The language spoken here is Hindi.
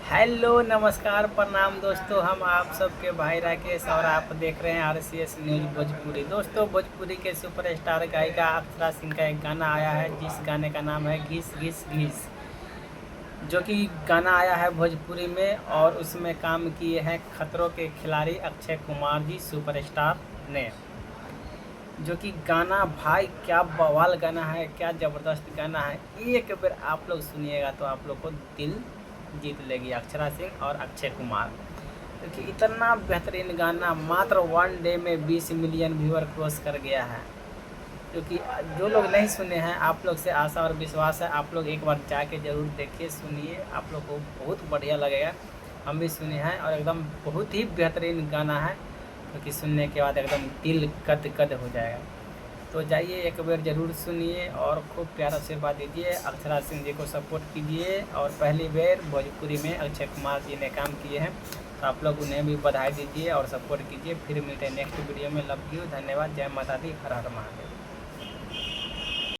हेलो नमस्कार प्रणाम दोस्तों, हम आप सबके भाई राकेश और आप देख रहे हैं RCS न्यूज़ भोजपुरी। दोस्तों, भोजपुरी के सुपरस्टार गायिका अक्षरा सिंह का एक गाना आया है जिस गाने का नाम है घिस घिस घिस, जो कि गाना आया है भोजपुरी में और उसमें काम किए हैं खतरों के खिलाड़ी अक्षय कुमार जी सुपरस्टार ने। जो कि गाना भाई क्या बवाल गाना है, क्या ज़बरदस्त गाना है। एक बार आप लोग सुनिएगा तो आप लोग को दिल जीत लेगी अक्षरा सिंह और अक्षय कुमार, क्योंकि इतना बेहतरीन गाना मात्र 1 डे में 20 मिलियन व्यूअर क्रॉस कर गया है। क्योंकि जो लोग नहीं सुने हैं, आप लोग से आशा और विश्वास है आप लोग एक बार जाके ज़रूर देखिए, सुनिए, आप लोग को बहुत बढ़िया लगेगा। हम भी सुने हैं और एकदम बहुत ही बेहतरीन गाना है, क्योंकि सुनने के बाद एकदम दिल कद कद हो जाएगा। तो जाइए एक बार ज़रूर सुनिए और खूब प्यार आशीर्वाद दीजिए, अक्षरा सिंह जी को सपोर्ट कीजिए। और पहली बार भोजपुरी में अक्षय कुमार जी ने काम किए हैं, तो आप लोग उन्हें भी बधाई दीजिए और सपोर्ट कीजिए। फिर मिलते हैं नेक्स्ट वीडियो में। लव यू, धन्यवाद, जय माता दी, हर हर महादेव।